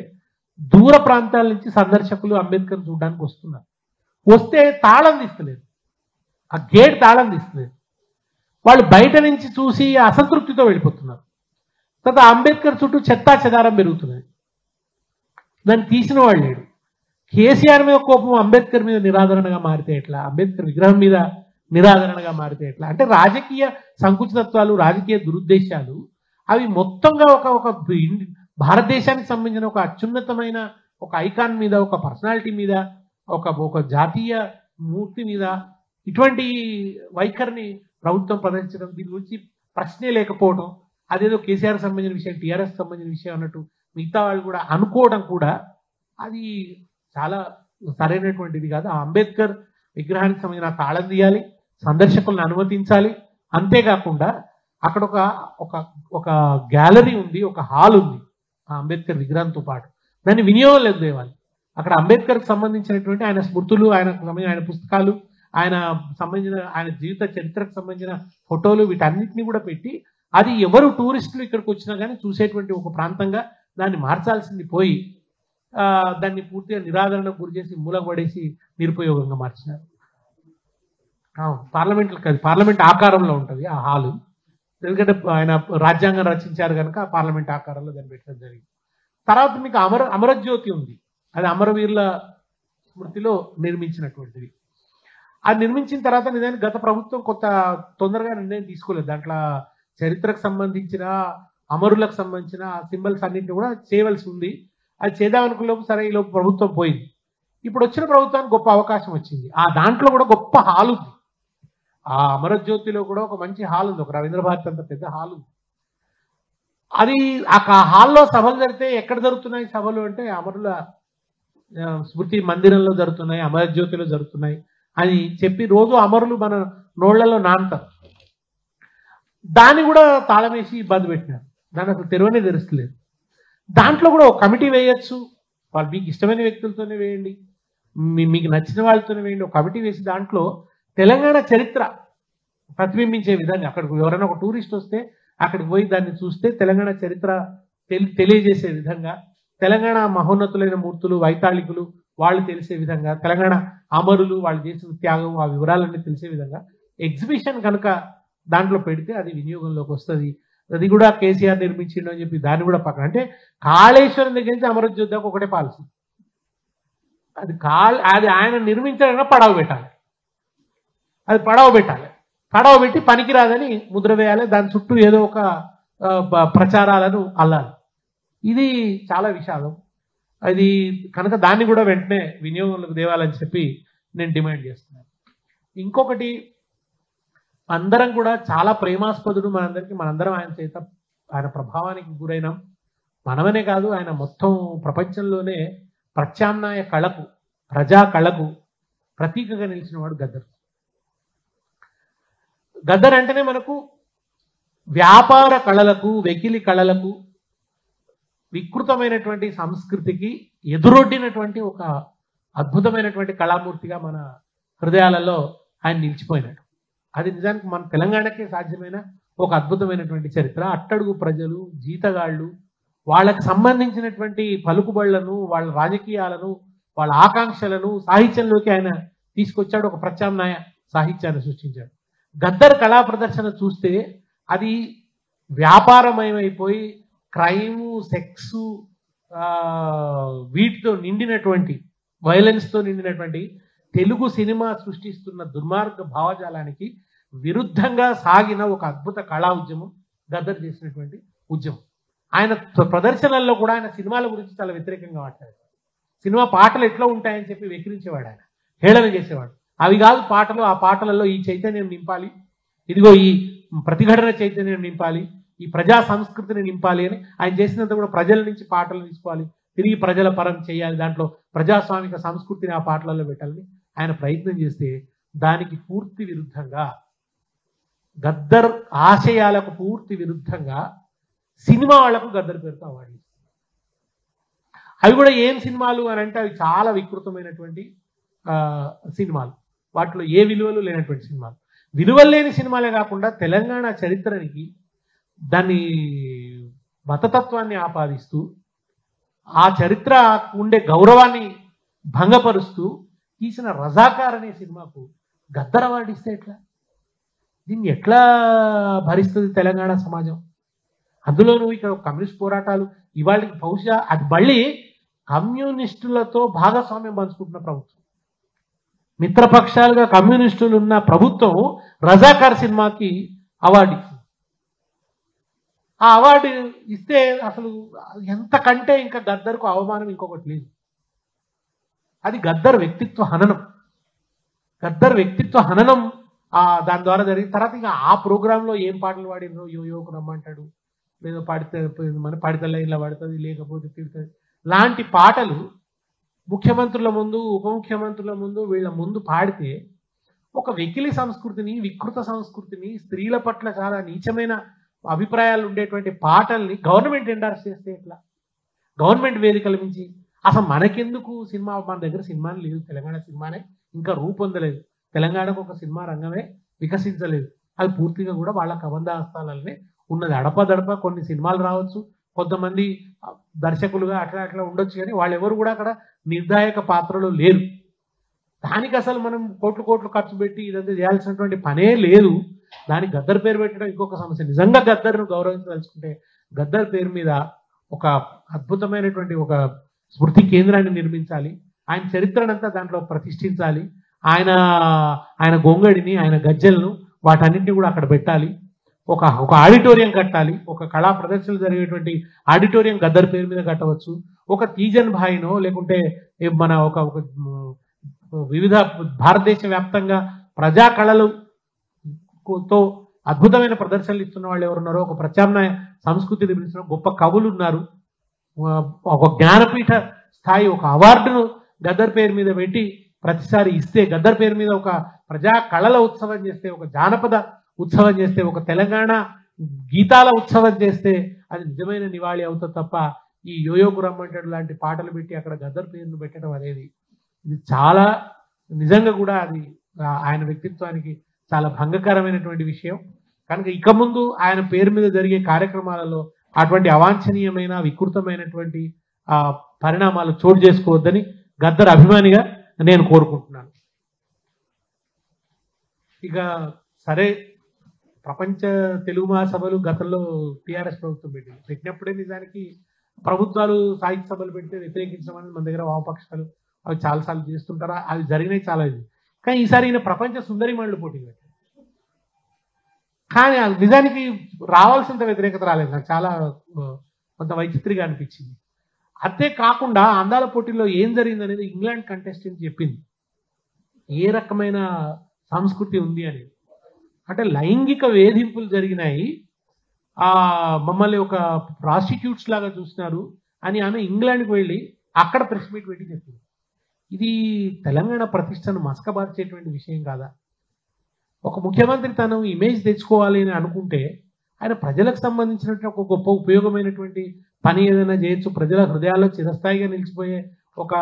దూర ప్రాంతాల నుంచి సందర్శకులు అంబేద్కర్ చూడడానికి వస్తున్నారు. వస్తే తాళం తీస్తలేదు, ఆ గేట్ తాళం తీస్తలేదు. వాళ్ళు బయట నుంచి చూసి అసంతృప్తితో వెళ్ళిపోతున్నారు. తర్వాత అంబేద్కర్ చుట్టూ చెత్తా చెదారం పెరుగుతున్నది. దాన్ని తీసిన వాళ్ళు లేడు. కేసీఆర్ మీద కోపం అంబేద్కర్ మీద నిరాదరణగా మారితే ఎట్లా, అంబేద్కర్ విగ్రహం మీద నిరాదరణగా మారితే ఎట్లా? అంటే రాజకీయ సంకుచితత్వాలు, రాజకీయ దురుద్దేశాలు అవి మొత్తంగా ఒక భారతదేశానికి సంబంధించిన ఒక అత్యున్నతమైన ఒక ఐకాన్ మీద, ఒక పర్సనాలిటీ మీద, ఒక జాతీయ మూర్తి మీద ఇటువంటి వైఖరిని ప్రభుత్వం ప్రదర్శించడం, దీని గురించి ప్రశ్నే లేకపోవడం, అదేదో కేసీఆర్ సంబంధించిన విషయం, టీఆర్ఎస్ సంబంధించిన విషయం అన్నట్టు మిగతా వాళ్ళు కూడా అనుకోవడం కూడా అది చాలా సరైనటువంటిది కాదు. ఆ అంబేద్కర్ విగ్రహానికి సంబంధించిన తాళం తీయాలి, సందర్శకులను అనుమతించాలి. అంతేకాకుండా అక్కడ ఒక గ్యాలరీ ఉంది, ఒక హాల్ ఉంది ఆ అంబేద్కర్ విగ్రహంతో పాటు, దాన్ని వినియోగంలోకి తేవాలి. అక్కడ అంబేద్కర్కి సంబంధించినటువంటి ఆయన స్మృతులు, ఆయన పుస్తకాలు, ఆయన జీవిత చరిత్రకు సంబంధించిన ఫోటోలు, వీటన్నిటిని కూడా పెట్టి, అది ఎవరు టూరిస్టులు ఇక్కడికి వచ్చినా కానీ చూసేటువంటి ఒక ప్రాంతంగా దాన్ని మార్చాల్సింది పోయి దాన్ని పూర్తిగా నిరాదరణకు గురి చేసి మూలకు పడేసి నిరుపయోగంగా మార్చినారు. పార్లమెంట్లో కాదు, పార్లమెంట్ ఆకారంలో ఉంటుంది ఆ హాలు. ఎందుకంటే ఆయన రాజ్యాంగం రచించారు కనుక పార్లమెంట్ ఆకారంలో దాన్ని పెట్టడం జరిగింది. తర్వాత మీకు అమరజ్యోతి ఉంది, అది అమరవీరుల స్మృతిలో నిర్మించినటువంటిది. అది నిర్మించిన తర్వాత నిజానికి గత ప్రభుత్వం తొందరగా నిర్ణయం తీసుకోలేదు. దాంట్లో చరిత్రకు సంబంధించిన, అమరులకు సంబంధించిన సింబల్స్ అన్నింటినీ కూడా చేయవలసి ఉంది. అది చేద్దామనుకునేలోపు సరే ఈలోపు ప్రభుత్వం పోయింది. ఇప్పుడు వచ్చిన ప్రభుత్వానికి గొప్ప అవకాశం వచ్చింది. ఆ దాంట్లో కూడా గొప్ప హాల్ ఉంది. ఆ అమరజ్యోతిలో కూడా ఒక మంచి హాల్ ఉంది, ఒక రవీంద్ర భారతి అంత పెద్ద హాల్ ఉంది. అది ఆ హాల్లో సభలు జరిగితే ఎక్కడ జరుగుతున్నాయి సభలు అంటే అమరుల స్మృతి మందిరంలో జరుగుతున్నాయి, అమరజ్యోతిలో జరుగుతున్నాయి అని చెప్పి రోజు అమరులు మన నోళ్లలో నానుతారు. దాన్ని కూడా తాళం వేసి ఇబ్బంది పెట్టినారు. దాన్ని అసలు తెరవనే తెరుస్తలేదు. దాంట్లో కూడా ఒక కమిటీ వేయచ్చు, వాళ్ళు మీకు ఇష్టమైన వ్యక్తులతోనే వేయండి, మీకు నచ్చిన వాళ్ళతోనే వేయండి. ఒక కమిటీ వేసి దాంట్లో తెలంగాణ చరిత్ర ప్రతిబింబించే విధంగా, అక్కడికి ఎవరైనా ఒక టూరిస్ట్ వస్తే అక్కడికి పోయి దాన్ని చూస్తే తెలంగాణ చరిత్ర తెలియజేసే విధంగా, తెలంగాణ మహోన్నతులైన మూర్తులు, వైతాళికులు వాళ్ళు తెలిసే విధంగా, తెలంగాణ అమరులు వాళ్ళు చేసిన త్యాగం, ఆ వివరాలన్నీ తెలిసే విధంగా ఎగ్జిబిషన్ కనుక దాంట్లో పెడితే అది వినియోగంలోకి వస్తుంది. అది కూడా కేసీఆర్ నిర్మించిండు అని చెప్పి దాన్ని కూడా పక్కన, అంటే కాళేశ్వరం దగ్గర నుంచి అమరజ్యోతి దాకా ఒకటే పాలసీ. అది ఆయన నిర్మించాలన్నా పడవ పెట్టాలి, అది పడవ పెట్టి పనికిరాదని ముద్ర వేయాలి, దాని చుట్టూ ఏదో ఒక ప్రచారాలను అల్లాలి. ఇది చాలా విషాదం. అది కనుక దాన్ని కూడా వెంటనే వినియోగంలోకి తేవాలని చెప్పి నేను డిమాండ్ చేస్తున్నాను. ఇంకొకటి, అందరం కూడా చాలా ప్రేమాస్పదుడు మనందరం ఆయన ప్రభావానికి గురైనాం. మనమనే కాదు, ఆయన మొత్తం ప్రపంచంలోనే ప్రత్యామ్నాయ కళకు, ప్రజా కళకు ప్రతీకగా నిలిచిన వాడు గద్దర్. గద్దర్ అంటేనే మనకు వ్యాపార కళలకు, వెకిలి కళలకు, వికృతమైనటువంటి సంస్కృతికి ఎదురొడ్డినటువంటి ఒక అద్భుతమైనటువంటి కళామూర్తిగా మన హృదయాలలో ఆయన నిలిచిపోయినాడు. అది నిజానికి మన తెలంగాణకే సాధ్యమైన ఒక అద్భుతమైనటువంటి చరిత్ర. అట్టడుగు ప్రజలు, జీతగాళ్ళు, వాళ్ళకి సంబంధించినటువంటి పలుకుబళ్లను, వాళ్ళ రాజకీయాలను, వాళ్ళ ఆకాంక్షలను సాహిత్యంలోకి ఆయన తీసుకొచ్చాడు. ఒక ప్రత్యామ్నాయ సాహిత్యాన్ని సృష్టించాడు. గద్దర్ కళా ప్రదర్శన చూస్తే అది వ్యాపారమయమైపోయి క్రైము, సెక్సు, వీటితో నిండినటువంటి, వైలెన్స్తో నిండినటువంటి తెలుగు సినిమా సృష్టిస్తున్న దుర్మార్గ భావజాలానికి విరుద్ధంగా సాగిన ఒక అద్భుత కళా ఉద్యమం గద్దర్ చేసినటువంటి ఉద్యమం. ఆయన ప్రదర్శనల్లో కూడా ఆయన సినిమాల గురించి చాలా వ్యతిరేకంగా మాట్లాడారు. సినిమా పాటలు ఎట్లా ఉంటాయని చెప్పి వెక్కిరించేవాడు, ఆయన హేళన చేసేవాడు. అవి కాదు పాటలు, ఆ పాటలలో ఈ చైతన్యం నింపాలి, ఇదిగో ఈ ప్రతిఘటన చైతన్యం నింపాలి, ఈ ప్రజా సంస్కృతిని నింపాలి అని ఆయన చేసినంత కూడా ప్రజల నుంచి పాటలు తీసుకోవాలి, తిరిగి ప్రజల పరం చేయాలి, దాంట్లో ప్రజాస్వామిక సంస్కృతిని ఆ పాటలలో పెట్టాలని ఆయన ప్రయత్నం చేస్తే దానికి పూర్తి విరుద్ధంగా, గద్దర్ ఆశయాలకు పూర్తి విరుద్ధంగా సినిమా వాళ్లకు గద్దర్ పేరుతో అవార్డు. అవి కూడా ఏం సినిమాలు అని అంటే అవి చాలా వికృతమైనటువంటి సినిమాలు, వాటిలో ఏ విలువలు లేనటువంటి సినిమాలు. విలువలు లేని సినిమాలే కాకుండా తెలంగాణ చరిత్రనికి దాన్ని మతతత్వాన్ని ఆపాదిస్తూ ఆ చరిత్ర ఉండే గౌరవాన్ని భంగపరుస్తూ తీసిన రజాకార్ అనే సినిమాకు గద్దర్ అవార్డు ఇస్తే ఎట్లా? దీన్ని ఎట్లా భరిస్తుంది తెలంగాణ సమాజం? అందులోనూ ఇక్కడ కమ్యూనిస్ట్ పోరాటాలు ఇవాళకి బహుశా అది మళ్ళీ కమ్యూనిస్టులతో భాగస్వామ్యం పంచుకుంటున్న ప్రభుత్వం, మిత్రపక్షాలుగా కమ్యూనిస్టులు ఉన్న ప్రభుత్వం రజాకార్ సినిమాకి అవార్డు ఇచ్చింది. ఆ అవార్డు ఇస్తే అసలు ఎంతకంటే ఇంకా గద్దర్కు అవమానం ఇంకొకటి లేదు. అది గద్దర్ వ్యక్తిత్వ హననం. గద్దర్ వ్యక్తిత్వ హననం దాని ద్వారా జరిగిన తర్వాత ఇంకా ఆ ప్రోగ్రాంలో ఏం పాటలు పాడినో, యోయోకు రమ్మంటాడు, లేదో పాడితే మన పాడితల్ల ఇలా పడుతుంది, లేకపోతే తిడుతుంది లాంటి పాటలు ముఖ్యమంత్రుల ముందు, ఉప ముఖ్యమంత్రుల ముందు, వీళ్ళ ముందు పాడితే ఒక వెకిలి సంస్కృతిని, వికృత సంస్కృతిని, స్త్రీల పట్ల చాలా నీచమైన అభిప్రాయాలు ఉండేటువంటి పాటల్ని గవర్నమెంట్ ఎండార్స్ చేస్తే ఎట్లా? గవర్నమెంట్ వేదికల నుంచి అసలు మనకెందుకు సినిమా? మన దగ్గర సినిమాలు లేదు, తెలంగాణ సినిమానే ఇంకా రూపొందలేదు, తెలంగాణకు ఒక సినిమా రంగమే వికసించలేదు. అది పూర్తిగా కూడా వాళ్ళ కబంధాస్తాలనే ఉన్నది. అడపదడప కొన్ని సినిమాలు రావచ్చు, కొంతమంది దర్శకులుగా అట్లా అట్లా ఉండొచ్చు, కానీ వాళ్ళు ఎవరు కూడా అక్కడ నిర్ణాయక పాత్రలో లేరు. దానికి అసలు మనం కోట్లు కోట్లు ఖర్చు పెట్టి ఇదంతా చేయాల్సినటువంటి పనే లేదు. దానికి గద్దర్ పేరు పెట్టడం ఇంకొక సమస్య. నిజంగా గద్దర్ను గౌరవించదలుచుకుంటే గద్దర్ పేరు మీద ఒక అద్భుతమైనటువంటి ఒక స్మృతి కేంద్రాన్ని నిర్మించాలి, ఆయన చరిత్రనంతా దాంట్లో ప్రతిష్ఠించాలి, ఆయన గొంగడిని, ఆయన గజ్జలను వాటన్నింటినీ కూడా అక్కడ పెట్టాలి, ఒక ఆడిటోరియం కట్టాలి, ఒక కళా ప్రదర్శనలు జరిగేటువంటి ఆడిటోరియం గద్దర్ పేరు మీద కట్టవచ్చు. ఒక తీజన్ భాయినో లేకుంటే మన ఒక వివిధ భారతదేశ వ్యాప్తంగా ప్రజా కళలతో అద్భుతమైన ప్రదర్శనలు ఇస్తున్న వాళ్ళు ఎవరున్నారో, ఒక ప్రత్యామ్నాయ సంస్కృతి నిర్మించిన గొప్ప కవులు ఉన్నారు, ఒక జ్ఞానపీఠ స్థాయి ఒక అవార్డును గద్దర్ పేరు మీద పెట్టి ప్రతిసారి ఇస్తే, గద్దర్ పేరు మీద ఒక ప్రజా కళల ఉత్సవం చేస్తే, ఒక జానపద ఉత్సవం చేస్తే, ఒక తెలంగాణ గీతాల ఉత్సవం చేస్తే అది నిజమైన నివాళి అవుతుంది తప్ప ఈ యోయోకు రమ్మంటాడు లాంటి పాటలు పెట్టి అక్కడ గద్దర్ పేరును పెట్టడం అనేది ఇది చాలా నిజంగా కూడా అది ఆయన వ్యక్తిత్వానికి చాలా భంగకరమైనటువంటి విషయం. కనుక ఇక ముందు ఆయన పేరు మీద జరిగే కార్యక్రమాలలో అటువంటి అవాంఛనీయమైన వికృతమైనటువంటి పరిణామాలు చోటు చేసుకోవద్దని గద్దర్ అభిమానిగా నేను కోరుకుంటున్నాను. ఇక సరే, ప్రపంచ తెలుగు మహాసభలు గతంలో టీఆర్ఎస్ ప్రభుత్వం పెట్టినప్పుడే నిజానికి ప్రభుత్వాలు సాహిత్య సభలు పెడితే వ్యతిరేకించడం అనేది మన దగ్గర వామపక్షాలు అవి చాలాసార్లు చేస్తుంటారా, అవి జరిగినాయి చాలా. కానీ ఈసారి ఈయన ప్రపంచ సుందరిమణులు పోటీ పెట్టారు, కానీ నిజానికి రావాల్సినంత వ్యతిరేకత రాలేదు. నాకు చాలా కొంత వైచిత్రిగా అనిపించింది. అంతే కాకుండా అందాల పోటీలో ఏం జరిగింది అనేది ఇంగ్లాండ్ కంటెస్టెంట్ చెప్పింది, ఏ రకమైన సంస్కృతి ఉంది అనేది. అంటే లైంగిక వేధింపులు జరిగినాయి, మమ్మల్ని ఒక ప్రాస్టిట్యూట్స్ లాగా చూసినారు అని ఆమె ఇంగ్లాండ్కి వెళ్ళి అక్కడ ప్రెస్ మీట్ పెట్టి చెప్పింది. ఇది తెలంగాణ ప్రతిష్టను మసకబార్చేటువంటి విషయం కాదా? ఒక ముఖ్యమంత్రి తను ఇమేజ్ తెచ్చుకోవాలి అని అనుకుంటే ఆయన ప్రజలకు సంబంధించినటువంటి ఒక గొప్ప ఉపయోగమైనటువంటి పని ఏదైనా చేయొచ్చు, ప్రజల హృదయాల్లో చిరస్థాయిగా నిలిచిపోయే ఒక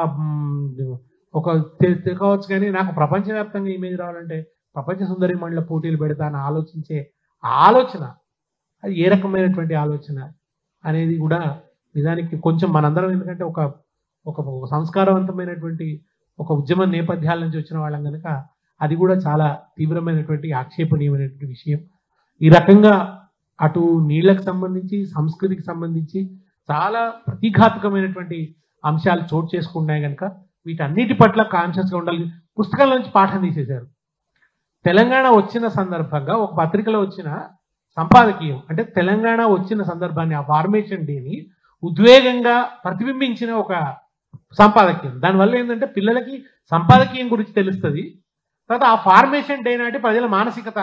కావచ్చు. కానీ నాకు ప్రపంచవ్యాప్తంగా ఇమేజ్ రావాలంటే ప్రపంచ సుందరి మండల పోటీలు పెడతా అని ఆలోచించే ఆలోచన, అది ఏ రకమైనటువంటి ఆలోచన అనేది కూడా నిజానికి కొంచెం మనందరం, ఎందుకంటే ఒక ఒక సంస్కారవంతమైనటువంటి ఒక ఉద్యమ నేపథ్యాల నుంచి వచ్చిన వాళ్ళం కనుక అది కూడా చాలా తీవ్రమైనటువంటి ఆక్షేపణీయమైనటువంటి విషయం. ఈ రకంగా అటు నీళ్లకు సంబంధించి సంస్కృతికి సంబంధించి చాలా ప్రతిఘాతుకమైనటువంటి అంశాలు చోటు చేసుకుంటున్నాయి కనుక వీటన్నిటి పట్ల కాన్షియస్గా ఉండాలి. పుస్తకాల నుంచి పాఠం తీసేశారు. తెలంగాణ వచ్చిన సందర్భంగా ఒక పత్రికలో వచ్చిన సంపాదకీయం అంటే తెలంగాణ వచ్చిన సందర్భాన్ని, ఆ ఫార్మేషన్ డేని ఉద్వేగంగా ప్రతిబింబించిన ఒక సంపాదకీయం. దానివల్ల ఏంటంటే పిల్లలకి సంపాదకీయం గురించి తెలుస్తుంది. తర్వాత ఆ ఫార్మేషన్ డే నాటి ప్రజల మానసికత,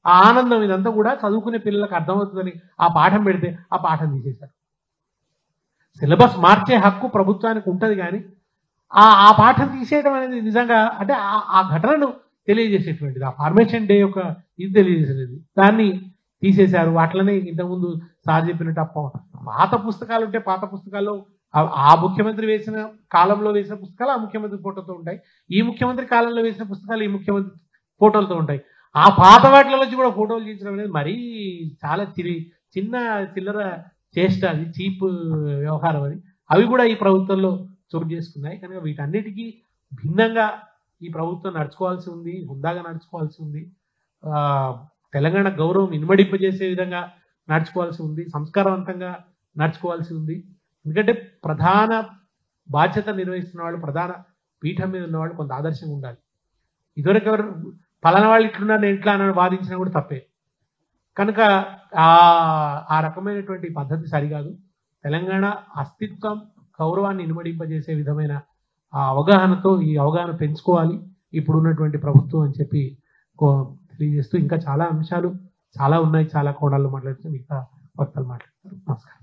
ఆ ఆనందం, ఇదంతా కూడా చదువుకునే పిల్లలకు అర్థమవుతుందని ఆ పాఠం పెడితే ఆ పాఠం తీసేశారు. సిలబస్ మార్చే హక్కు ప్రభుత్వానికి ఉంటుంది, కానీ ఆ పాఠం తీసేయడం అనేది నిజంగా అంటే ఆ ఘటనను తెలియజేసేటువంటిది, ఆ ఫార్మేషన్ డే యొక్క ఇది తెలియజేసేది. దాన్ని తీసేశారు. అట్లనే ఇంతకుముందు సార్ చెప్పినట్టు పాత పుస్తకాలు ఉంటే పాత పుస్తకాల్లో ఆ ముఖ్యమంత్రి వేసిన కాలంలో వేసిన పుస్తకాలు ఆ ముఖ్యమంత్రి ఫోటోతో ఉంటాయి, ఈ ముఖ్యమంత్రి కాలంలో వేసిన పుస్తకాలు ఈ ముఖ్యమంత్రి ఫోటోలతో ఉంటాయి. ఆ పాత వాటిల నుంచి కూడా ఫోటోలు తీయించడం అనేది మరీ చాలా చిన్న చిల్లర చేష్ట, అది చీప్ వ్యవహారం. అది అవి కూడా ఈ ప్రభుత్వంలో చోటు చేసుకున్నాయి. కనుక వీటన్నిటికీ భిన్నంగా ఈ ప్రభుత్వం నడుచుకోవాల్సి ఉంది, హుందాగా నడుచుకోవాల్సి ఉంది, తెలంగాణ గౌరవం ఇనుమడింపజేసే విధంగా నడుచుకోవాల్సి ఉంది, సంస్కారవంతంగా నడుచుకోవాల్సి ఉంది. ఎందుకంటే ప్రధాన బాధ్యత నిర్వహిస్తున్న వాళ్ళు, ప్రధాన పీఠం మీద ఉన్నవాళ్ళు కొంత ఆదర్శంగా ఉండాలి. ఇదివరకు ఎవరు పలానా వాళ్ళు ఇట్లున్నారు నేను ఇట్లా అని వాదించినా కూడా తప్పే. కనుక ఆ రకమైనటువంటి పద్ధతి సరికాదు. తెలంగాణ అస్తిత్వం, గౌరవాన్ని ఇనుమడింపజేసే విధమైన ఆ అవగాహనతో ఈ అవగాహన పెంచుకోవాలి ఇప్పుడున్నటువంటి ప్రభుత్వం అని చెప్పి తెలియజేస్తూ, ఇంకా చాలా అంశాలు చాలా ఉన్నాయి, చాలా కోణాల్లో మాట్లాడుతూ మిగతా వక్తలు మాట్లాడతారు. నమస్కారం.